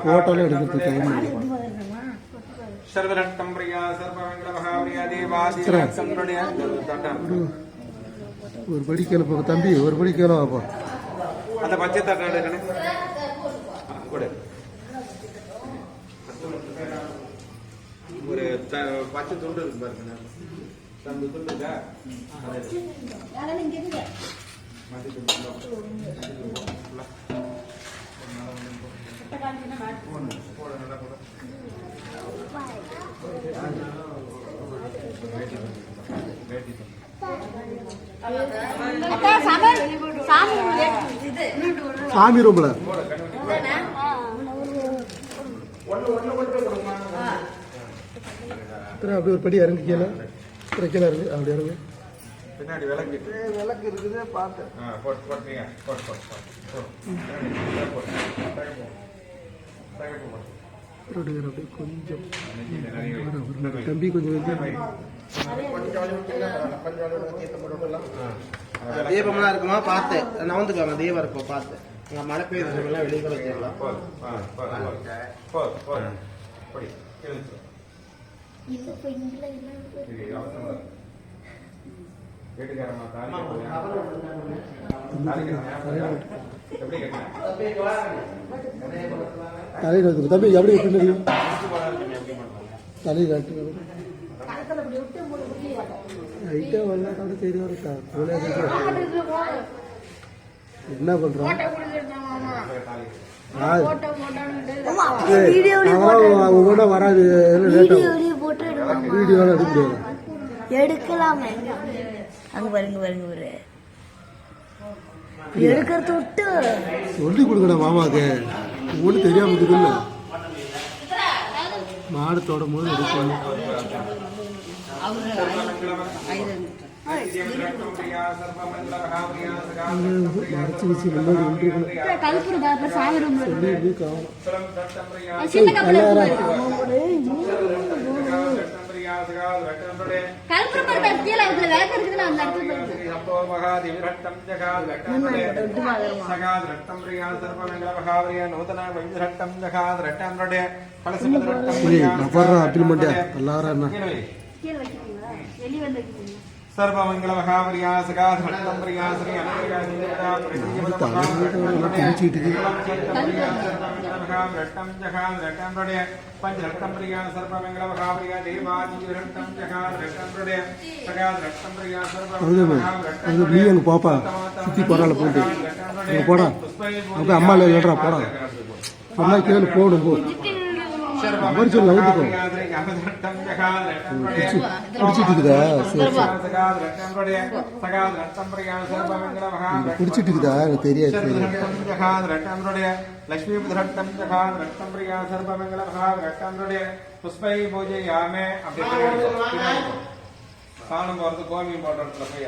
போட்டோல எடுக்கிறதுக்கு டைம் இல்லை. ஒரு படி கேளப்பா தம்பி, ஒரு படி கேளவாப்பா. அந்த பச்சை தட்டை ஒரு பச்சை துண்டு இருக்கு பாருங்க, அந்த துண்டுங்க சாமி ரூம்ல அப்படி ஒரு படி இறங்கி கீழே கீழே இறங்கு, அப்படி இறங்கு. பின்னாடி விளக்கு இருக்குது பார்த்தேன். கொஞ்சம் தம்பி கொஞ்சம் தீபம்லாம் இருக்குமா பார்த்தேன், நவந்துக்காங்க தீபம் இருக்கும் பார்த்தேன். மழை பெய்யுது வெளியே கூட வச்சிடலாம். தலையில் தம்பி எப்படி பின்னாடி தலை காட்டு லைட்டா வரலாம் தெரியும். என்ன பண்றோம் ஒவ்வொன்றா வராது, வீடியோ எடுக்க முடியாது. எடுக்கலாமே அங்க பாருங்க பாருங்க ஒரு எடுக்கிறது விட்டு சொல்லி கொடுக்கணும் மாமாக்கு. ஒன்றும் தெரியாம இருக்குல்ல, மாடு தோடும் போது எடுக்கணும். மறைச்சு வச்சு सर्वमंगल महावरिया सगा धर्तम प्रिया श्री अनंतरिया नित्या प्रतिजीवता रट्टम जखा रट्टम रडे पंच रट्टम प्रिया सर्वमंगल महावरिया देवादि रट्टम जखा रट्टम रडे सगा रट्टम प्रिया सर्वमंगल அது நீ அங்க பாப்பா சுத்தி போறால போட்டு அங்க போடா. அப்ப அம்மால இல்லடா போடா, அம்மா கேளு போடும் போ. அவர் சொல்ல வந்துக்கோ பிடிச்சிட்டுக்குதா? சரி பிடிச்சிட்டுக்குதா? எனக்கு தெரியாது. லட்சுமி புஷ்பை பூஜை யாமே சாணம் போறது கோமியம் போடுறதுல போய்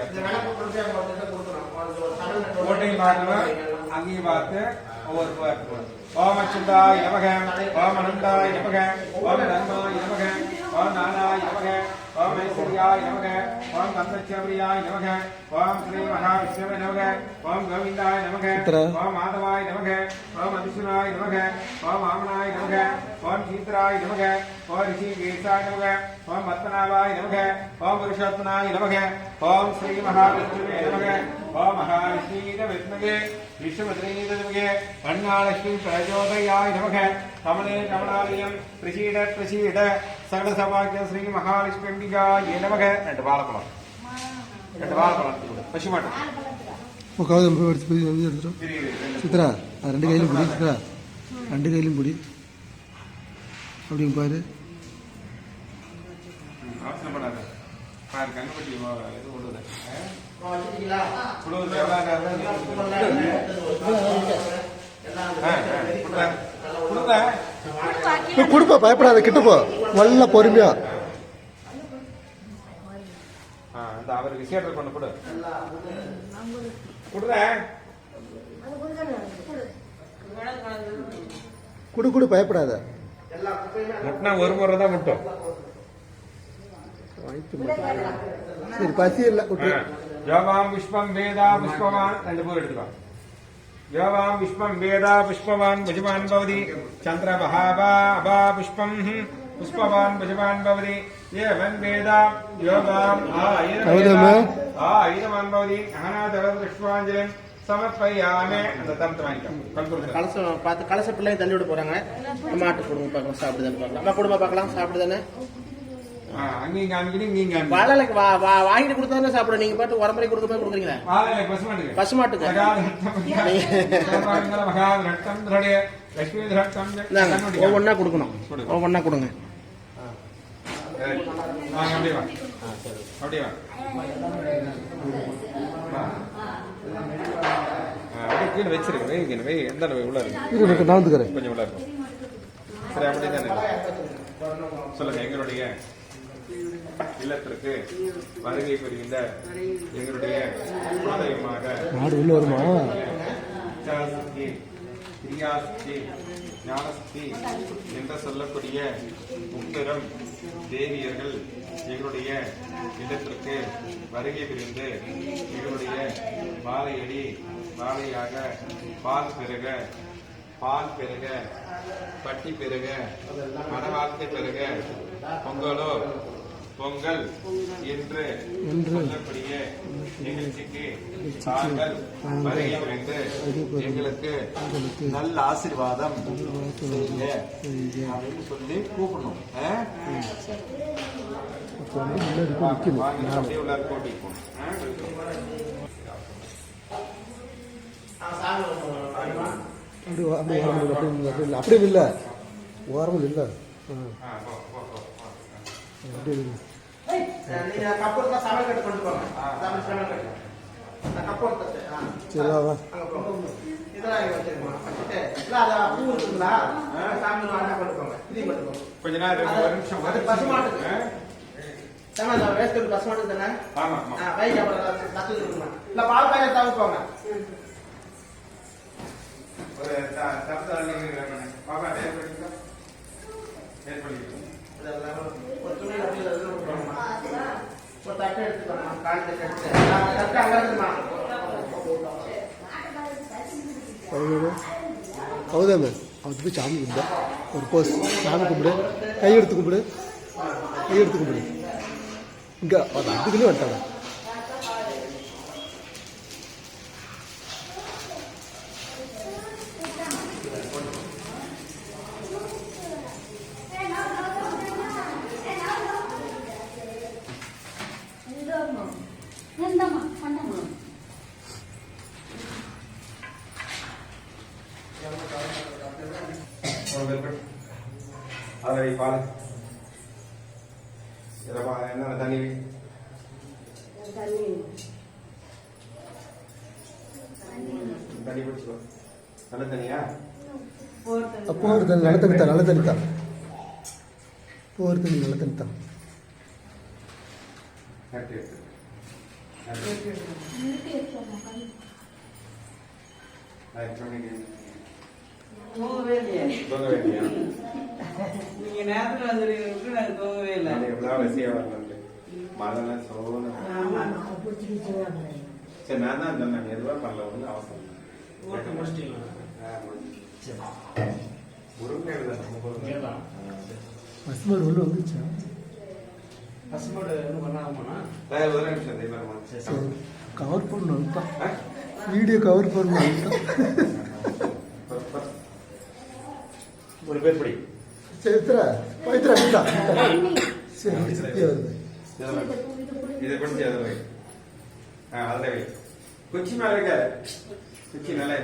கோட்டையும் பார்க்கணும், அங்கேயும் பார்த்து ஒவ்வொரு ஓம் அச்சுதாய நமக, ஓம் அனந்தாய நமக, ஓம் தர்மாய நமக, ஓம் நானாய நமக, ஓம் ஐஸ்வர்யாய நமக, ஓம் கந்தச்சவரியாய நமக, ஓம் ஸ்ரீ மகாவிஷ்ணவே நமக, ஓம் கோவிந்தாய நமக, ஓம் மாதவாய நமக, ஓம் அதிசுனாய நமக, ஓம் வாமனாய நமக, ஓம் சீத்ராய நமக, ஓம் ரிஷிகேசாய நமக, ஓம் பத்மநாபாய நமக, ஓம் புருஷோத்தனாய நமக, ஓம் ஸ்ரீ மகாவிஷ்ணவே நமக, ஓம் மகாவிஷ்ணீர வித்மகே விஸ்வமத்ரீதமுகே கண்ணாலட்சுமி பிரஜோதயாய நமக, கமலே கமலாலயம் பிரசீட பிரசீட சகல சபாக்கிய ஸ்ரீ மகாலட்சுமி அம்பிகாய நமக. ரெண்டு வாழைப்பழம் பசு மாட்டோம் சித்ரா ரெண்டு கையிலும் பிடி. சித்ரா ரெண்டு கையிலும் பிடி, அப்படிங்க பாரு. அவசரப்படாத பாரு, கண்ணுப்பட்டி இது உள்ளது கொடுப்பா, பயப்படாத, கிட்ட போ, நல்ல பொறுமையா. அவருக்கு சேட்டர் கொண்டு கொடு குடு குடு, பயப்படாத. முட்டினா ஒரு முறை தான் முட்டும். சரி பசி இல்ல. யோகாம் புஷ்பம் வேதா புஷ்பவான் ரெண்டு பேர் எடுத்துக்கலாம். योवां विश्वं वेद पुष्पवान् भुजवान् भवति चन्द्रमहावा अभा पुष्पं पुष्पवान् भुजवान् भवति एवं वेद योगाम् आयुधवान् भवति अहनादरं पुष्पाञ्जलिं समर्पयामि அந்த தரத்தை வாங்கிட்டோம் கலசம் பார்த்து கலச பிள்ளைங்க தள்ளி விட போறாங்க மாட்டு கொடுங்க பார்க்கலாம் சாப்பிடுதானே பார்க்கலாம் அம்மா குடும்பம் பார்க்கலாம் சாப்பிடுதானே அங்கீங்க அங்கீங்க இங்க வாழைக்கு வாங்கிட்டு கொடுத்தானே சாப்பிட நீங்க பாட்டு உரமுறை கொடுக்க போய் கொடுக்குறீங்களா வாழைக்கு பசுமாட்டுக்கு ஒவ்வொன்னா கொடுக்கணும் ஒவ்வொன்னா கொடுங்க அப்படியே வா அப்படியே வா கீழே வச்சிருக்க வை எந்த உள்ள இருக்கு நடந்துக்கிறேன் கொஞ்சம் உள்ள இருக்கும் சரி அப்படி தானே சொல்லுங்க எங்களுடைய இல்லத்திற்கு வருகை புரிகின்ற எங்களுடைய ஆலயமாக நாடு உள்ள வருமா இச்சாசக்தி, கிரியாசக்தி, ஞானசக்தி என்று சொல்லக்கூடிய முப்பெரும் தேவியர்கள் எங்களுடைய இல்லத்திற்கு வருகை புரிந்து எங்களுடைய வாழையடி வாழையாக பால் பெருக பட்டி பெருக மனவாழ்க்கை பெருக பொங்கல் என்று சொல்லக்கூடிய நிகழ்ச்சிக்கு தாங்கள் வருகை புரிந்து எங்களுக்கு நல்ல ஆசீர்வாதம் செய்ய அப்படின்னு சொல்லி கூப்பிடணும். அப்படியே உள்ள கூட்டிட்டு அப்படியே இல்லை ஓரமும் இல்லை சரிவா கொஞ்ச நேரம் பசுமாட்டு தானே பால் பாய தவிர்ப்பாங்க ஒரு பாபா ஒரு துணி ஒரு தட்டை எடுத்துக்கோமா கால் தட்டை எடுத்து அங்க இருக்குமா கௌதம் அவருக்கு போய் சாமி கும்பிட ஒரு போஸ் சாமி கும்பிடு கையெடுத்து கும்பிடு இங்கே அது அதுக்குள்ளே வந்துட்டாங்க அதை பால் என்ன தண்ணி குடிச்சுக்கோ நல்ல தண்ணியா போர் தண்ணி நல்ல தண்ணி தான் போர் தண்ணி நல்ல தண்ணி தான் நீங்க நேரத்துல வந்துருக்கு நாங்க தூங்கவே இல்லை எவ்வளவு வசதியா வரல மழை சோழ சரி நான் தான் சொன்னேன் எதுவா பண்ணல ஒண்ணு அவசரம் ஓட்டு முடிச்சிட்டீங்களா பசுமாடு உள்ள வந்துச்சா பசுமாடு ஒன்றும் பண்ணாமண்ணா ஒரு நிமிஷம் கவர் பண்ணணும் வீடியோ கவர் பண்ணணும் ஒரு பேர் படி சரி பவித்ரா சரி சக்தி வருது இதை பிடிச்சி அதில் வை அதில் வை குச்சி மேலே இருக்க குச்சி மேலே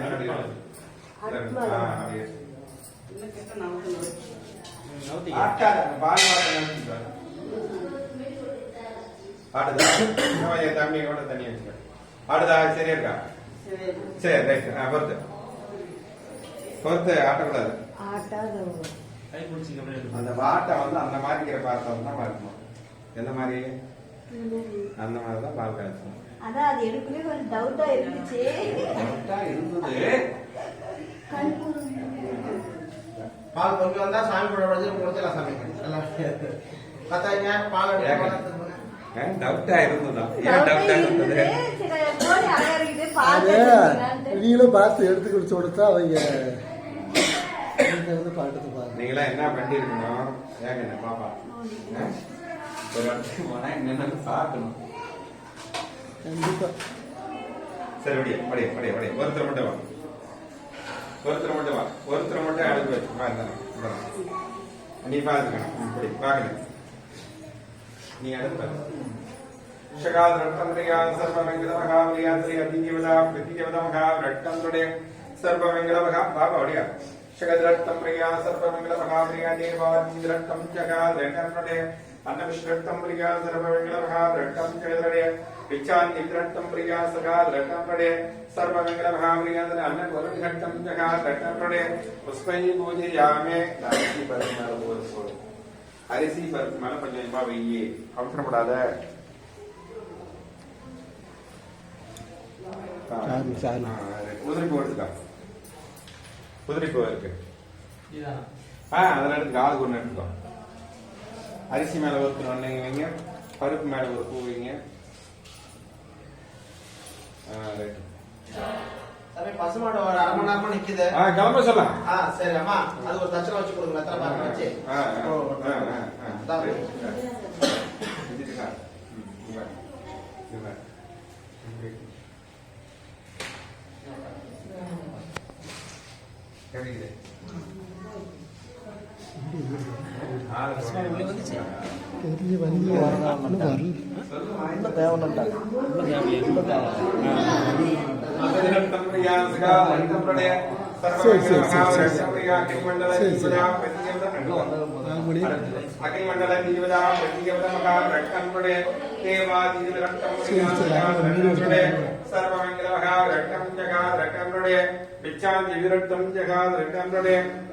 தண்ணியோட தண்ணி வச்சுக்க ஆடுதா சரியா இருக்கா சரி ரைட் பொறுத்து ஆட்டக்கூடாது அந்த வாட்டை வந்து அந்த மாதிரி பாத்திரம் தான் பார்க்கணும் எந்த மாதிரி அந்த மாதிரிதான் பால் காய்ச்சணும் அதான் அது எடுக்கவே கொஞ்சம் டவுட்டா இருந்துச்சு பால் பொங்கி வந்தா சாமி கூட முடிச்சலாம் சாமி பார்த்தாங்க பால் டவுட்டா இருந்ததுதான் ஏன் டவுட்டா இருந்தது நீங்களும் பார்த்து எடுத்து குடிச்சு கொடுத்தா அவங்க வந்து பாட்டு பாருங்க. நீங்களாம் என்ன பண்ணிருக்கணும் ஏங்க என்ன பாப்பா ஒரு இடத்துக்கு போனா என்னென்னு பார்க்கணும். கண்டிப்பா சரி படிய ஒருத்தர் மட்டும் வா, ஒருத்தர் மட்டும் அழுது வச்சு நீ பாத்துக்கணும். இப்படி பாக்கணும் நீ அடுத்த ஷகாத்ரட்டம்ரியா சர்வமங்கலமகாவலியாத்ரி அதிஜீவதா பிரதிஜீவதமகாவ்ரட்டம்ருடே சர்வமங்கலமகா பாபா அப்படியா ஷகத்ரட்டம்ரியா சர்வமங்கலமகாவலியா தேவாதிரட்டம் ஜகாத்ரட்டம்ருடே அன்னவிஷ்ரட்டம்ரியா சர்வமங்கலமகாவ்ரட்டம் ஜகத்ரடே விச்சாந்திரட்டம்ரியா சகாத்ரட்டம்ருடே சர்வமங்கலமகாவலியா அன்னவருணட்டம் ஜகாத்ரட்டம்ருடே புஷ்பை பூஜயாமே அரிசி பருப்பு மேல கொஞ்சம் வெய்யே அவசரப்படாத. உதிரிப்பூ எடுத்துக்கா, உதிரிப்பூ இருக்கு அதெல்லாம் எடுத்துக்க, ஆளுக்கு ஒண்ணு எடுத்துக்கோ. அரிசி மேல ஒருத்தர் ஒண்ணுங்க வைங்க, பருப்பு மேல ஒரு பூ வைங்க. பசுமாடு ஒரு அரை மணி நேரமா நிக்குது. கிளம்ப சொல்லலாம். சரி அம்மா அது ஒரு தட்சணை வச்சு கொடுங்க. எத்தனை பாக்க வச்சு பெரிய வண்டி வரல தேவனண்டா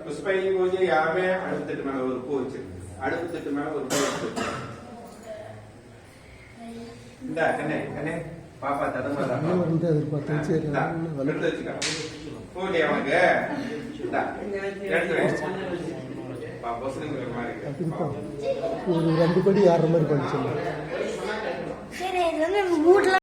புஷ்பை பூஜையாமே அடுத்தட்டு மேல ஒரு பூ வச்சிருக்கு, அடுத்தட்டு மேல ஒரு பூ வச்சிருக்கு. இந்த கண்ணே கண்ணே பாப்பா தடம்பா எதிர்பார்த்தேன். சரி எடுத்து வச்சுக்க பூஜை அவனுக்கு ஒரு 2 படி ஏறுற மாதிரி படிச்சு. சரி இது வந்து மூட்ல